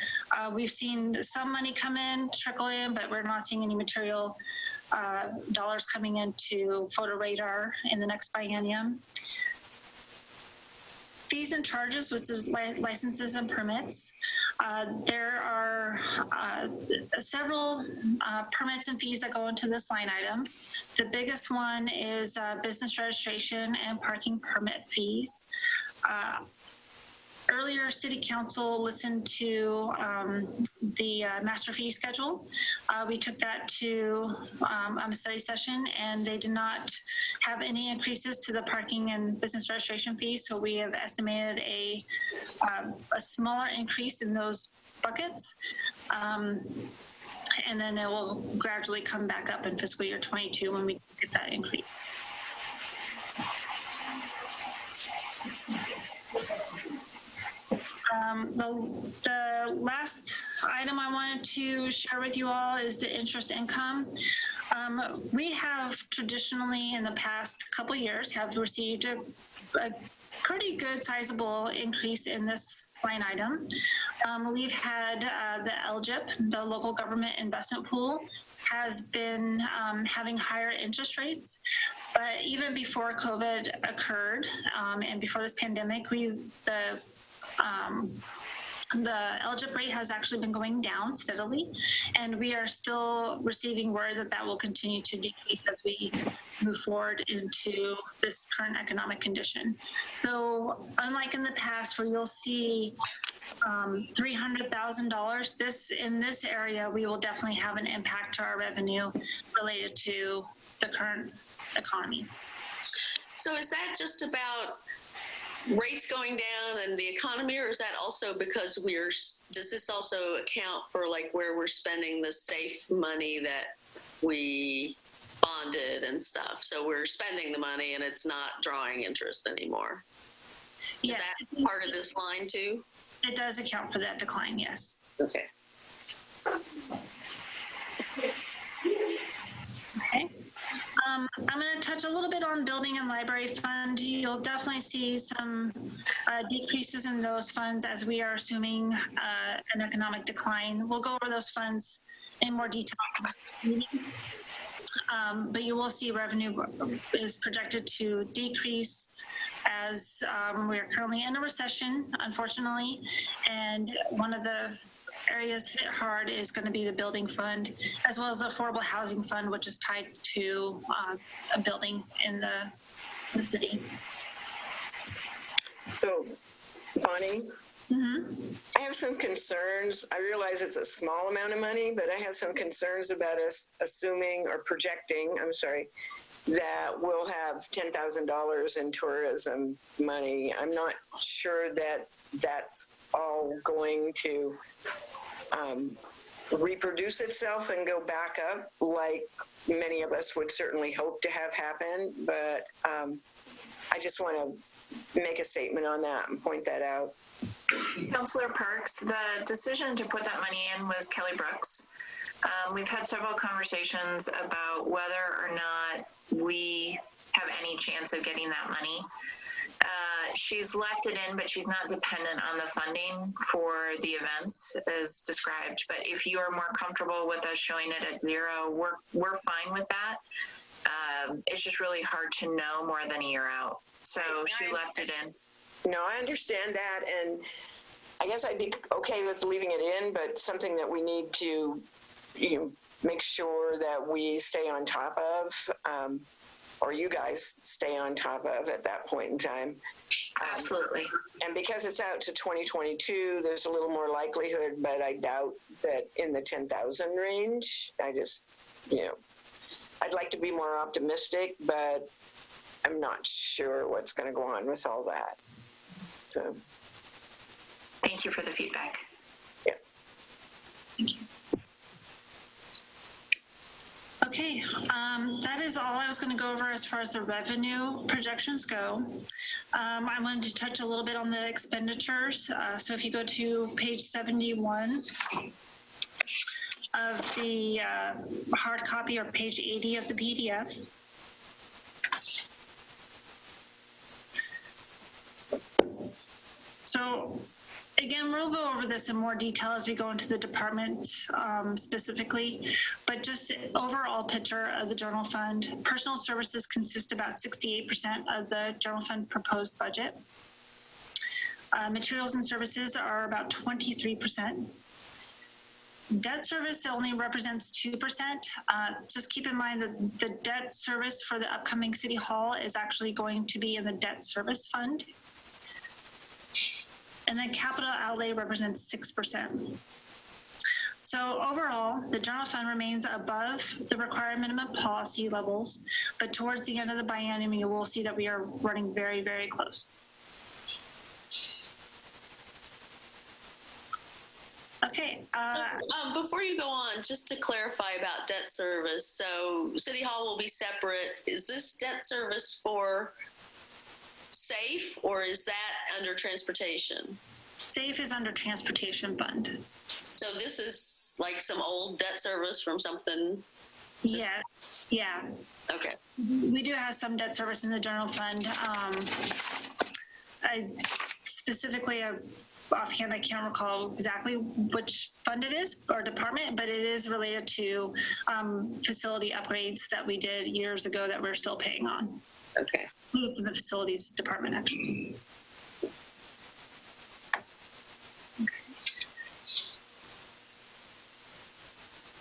We've seen some money come in, trickle in, but we're not seeing any material dollars coming into photo radar in the next biennium. Fees and charges, which is licenses and permits. There are several permits and fees that go into this line item. The biggest one is business registration and parking permit fees. Earlier, City Council listened to the master fee schedule. We took that to a study session, and they did not have any increases to the parking and business registration fees. So we have estimated a smaller increase in those buckets. And then it will gradually come back up in fiscal year 22 when we get that increase. The last item I wanted to share with you all is the interest income. We have traditionally in the past couple of years have received a pretty good sizable increase in this line item. We've had the LGIP, the local government investment pool, has been having higher interest rates. But even before COVID occurred and before this pandemic, the LGIP rate has actually been going down steadily, and we are still receiving word that that will continue to decrease as we move forward into this current economic condition. So unlike in the past where you'll see $300,000, in this area, we will definitely have an impact to our revenue related to the current economy. So is that just about rates going down and the economy, or is that also because does this also account for like where we're spending the safe money that we bonded and stuff? So we're spending the money and it's not drawing interest anymore. Is Yes, that part of this line too? it does account for that decline, yes. Okay. Okay. I'm going to touch a little bit on building and library fund. You'll definitely see some decreases in those funds as we are assuming an economic decline. We'll go over those funds in more detail. But you will see revenue is projected to decrease as we are currently in a recession, unfortunately. And one of the areas hit hard is going to be the building fund, as well as the affordable housing fund, which is tied to a building in the city. So, Bonnie, I have some concerns. I realize it's a small amount of money, but I have some concerns about us assuming or projecting, that we'll have $10,000 in tourism money. I'm not sure that that's all going to reproduce itself and go back up like many of us would certainly hope to have happen. But I just want to make a statement on that and point that out. Councillor Parks, the decision to put that money in was Kelly Brooks. We've had several conversations about whether or not we have any chance of getting that money. She's left it in, but she's not dependent on the funding for the events as described. But if you are more comfortable with us showing it at zero, we're fine with that. It's just really hard to know more than a year out. So she left it in. No, I understand that, and I guess I'd be okay with leaving it in, but something that we need to make sure that we stay on top of, or you guys stay on top of at that point in time. Absolutely. And because it's out to 2022, there's a little more likelihood, but I doubt that in the 10,000 range. I just, I'd like to be more optimistic, but I'm not sure what's going to go on with all that. So. Thank you for the feedback. Yeah. Thank you. Okay, that is all I was going to go over as far as the revenue projections go. I wanted to touch a little bit on the expenditures. So if you go to page 71 of the hard copy, or page 80 of the PDF. So again, we'll go over this in more detail as we go into the department specifically, but just overall picture of the general fund. Personal services consist about 68% of the general fund proposed budget. Materials and services are about 23%. Debt service only represents 2%. Just keep in mind that the debt service for the upcoming City Hall is actually going to be in the debt service fund. And then capital outlay represents 6%. So overall, the general fund remains above the required minimum policy levels, but towards the end of the biennium, you will see that we are running very, very close. Okay. Before you go on, just to clarify about debt service. So City Hall will be separate. Is this debt service for SAFE, or is that under transportation? SAFE is under transportation fund. So this is like some old debt service from something? Yes. Yeah. Okay. We do have some debt service in the general fund. Offhand, I can't recall exactly which fund it is or department, but it is related to facility upgrades that we did years ago that we're still paying on. Okay. It's in the facilities department, actually.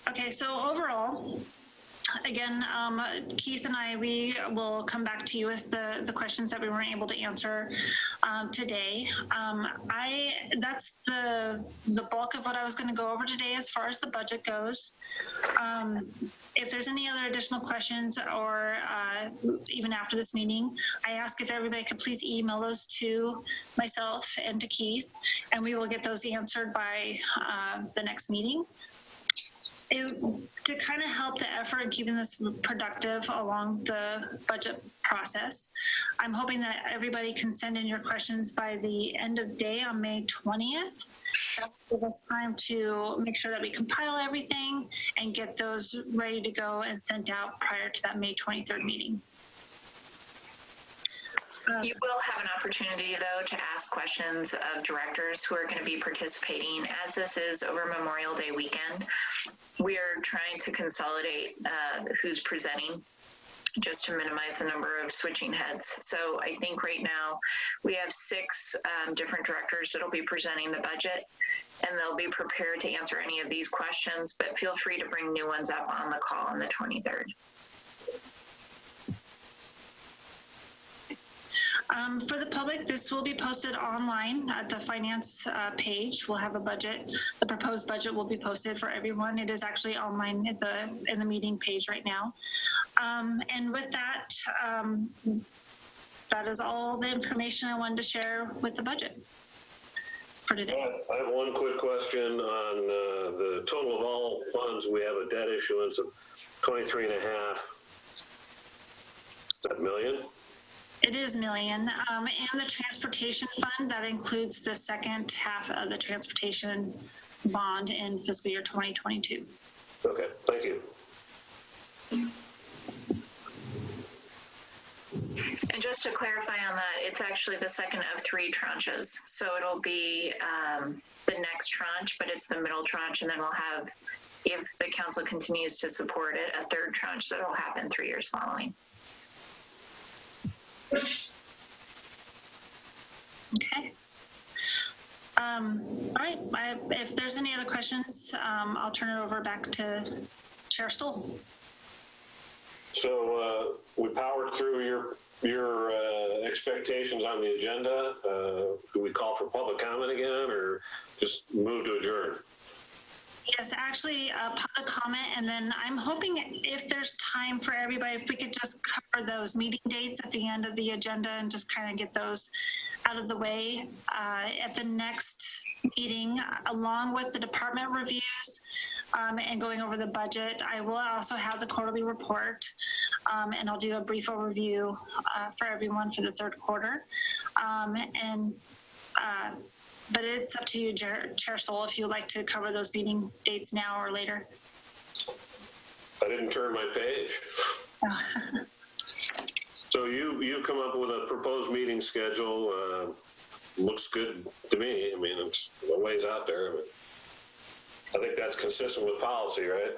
Okay, so overall, again, Keith and we will come back to you with the questions that we weren't able to answer today. That's the bulk of what I was going to go over today as far as the budget goes. If there's any other additional questions, or even after this meeting, I ask if everybody could please email those to myself and to Keith, and we will get those answered by the next meeting. To kind of help the effort in keeping this productive along the budget process, I'm hoping that everybody can send in your questions by the end of day on May 20th. That will give us time to make sure that we compile everything and get those ready to go and sent out prior to that May 23rd meeting. You will have an opportunity, though, to ask questions of directors who are going to be participating. As this is over Memorial Day weekend, we are trying to consolidate who's presenting, just to minimize the number of switching heads. So I think right now we have 6 different directors that will be presenting the budget, and they'll be prepared to answer any of these questions, but feel free to bring new ones up on the call on the 23rd. For the public, this will be posted online at the finance page. We'll have a budget. The proposed budget will be posted for everyone. It is actually online at in the meeting page right now. And with that, that is all the information I wanted to share with the budget for today. I have one quick question on the total of all funds. We have a debt issuance of 23.5 million. It is million. And the transportation fund, that includes the second half of the transportation bond in fiscal year 2022. Okay, thank you. And just to clarify on that, it's actually the second of 3 tranches. So it'll be the next tranche, but it's the middle tranche. And then we'll have, if the council continues to support it, a 3rd tranche that will happen 3 years following. Okay. All right. If there's any other questions, I'll turn it over back to Chair Stoll. So we powered through your expectations on the agenda. Do we call for public comment again, or just move to adjourn? Yes, actually, public comment, and then I'm hoping if there's time for everybody, if we could just cover those meeting dates at the end of the agenda and just kind of get those out of the way at the next meeting, along with the department reviews and going over the budget. I will also have the quarterly report, and I'll do a brief overview for everyone for the 3rd quarter. But it's up to you, Chair Stoll, if you'd like to cover those meeting dates now or later. I didn't turn my page. So you've come up with a proposed meeting schedule. Looks good to me. I mean, it's a ways out there. But I think that's consistent with policy, right?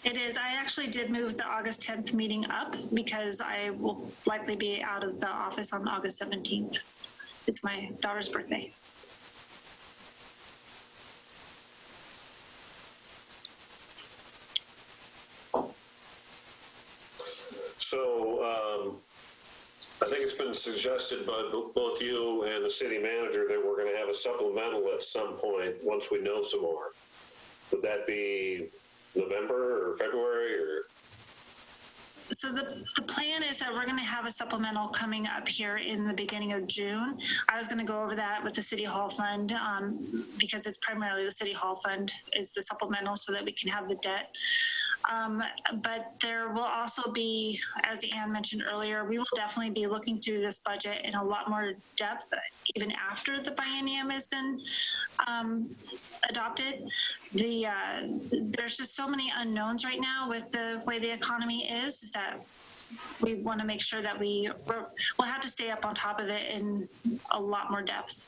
It is. I actually did move the August 10th meeting up because I will likely be out of the office on August 17th. It's my daughter's birthday. So I think it's been suggested by both you and the city manager that we're going to have a supplemental at some point once we know some more. Would that be November or February or? So the plan is that we're going to have a supplemental coming up here in the beginning of June. I was going to go over that with the City Hall Fund because it's primarily the City Hall Fund is the supplemental so that we can have the debt. But there will also be, as Ann mentioned earlier, we will definitely be looking through this budget in a lot more depth, even after the biennium has been adopted. There's just so many unknowns right now with the way the economy is that we want to make sure that we'll have to stay up on top of it in a lot more depth.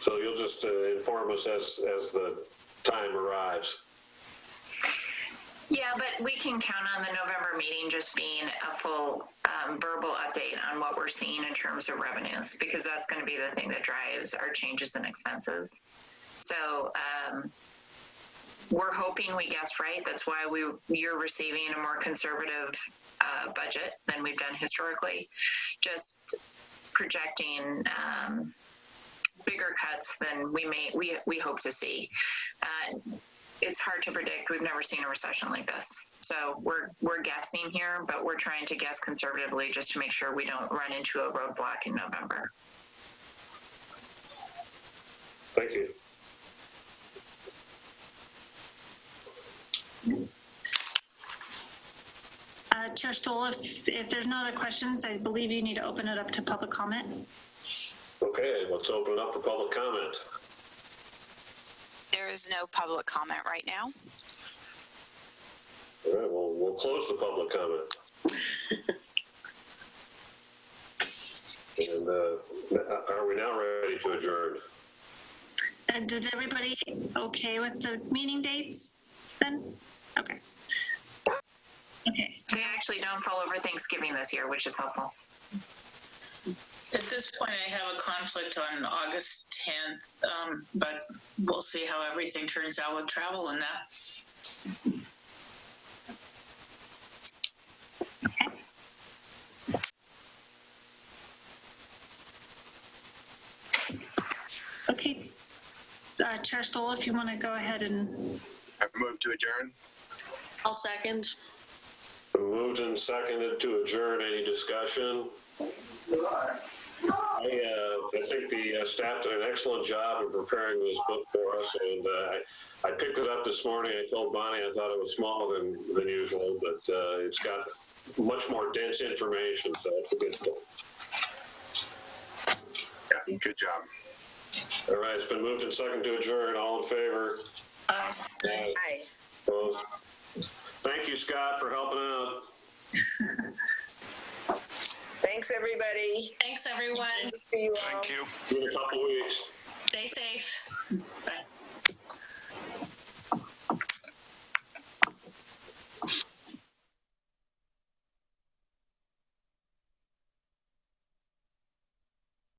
So you'll just inform us as the time arrives. Yeah, but we can count on the November meeting just being a full verbal update on what we're seeing in terms of revenues, because that's going to be the thing that drives our changes in expenses. So we're hoping we guessed right. That's why you're receiving a more conservative budget than we've done historically. Just projecting bigger cuts than we hope to see. It's hard to predict. We've never seen a recession like this. So we're guessing here, but we're trying to guess conservatively just to make sure we don't run into a roadblock in November. Thank you. Chair Stoll, if there's no other questions, I believe you need to open it up to public comment. Okay, let's open it up for public comment. There is no public comment right now. All right, well, we'll close the public comment. And are we now ready to adjourn? And did everybody okay with the meeting dates then? Okay. Okay. We actually don't fall over Thanksgiving this year, which is helpful. At this point, I have a conflict on August 10th, but we'll see how everything turns out with travel and that. Okay. Chair Stoll, if you want to go ahead and... I move to adjourn. I'll second. Moved and seconded to adjourn. Any discussion? I think the staff did an excellent job of preparing this book for us, and I picked it up this morning. I told Bonnie I thought it was smaller than usual, but it's got much more dense information, so it's a good book. Yeah, good job. All right, it's been moved and seconded to adjourn. All in favor? Aye. Opposed? Thank you, Scott, for helping out. Thanks, everybody. Thanks, everyone. See you all. Thank you. See you in a couple weeks.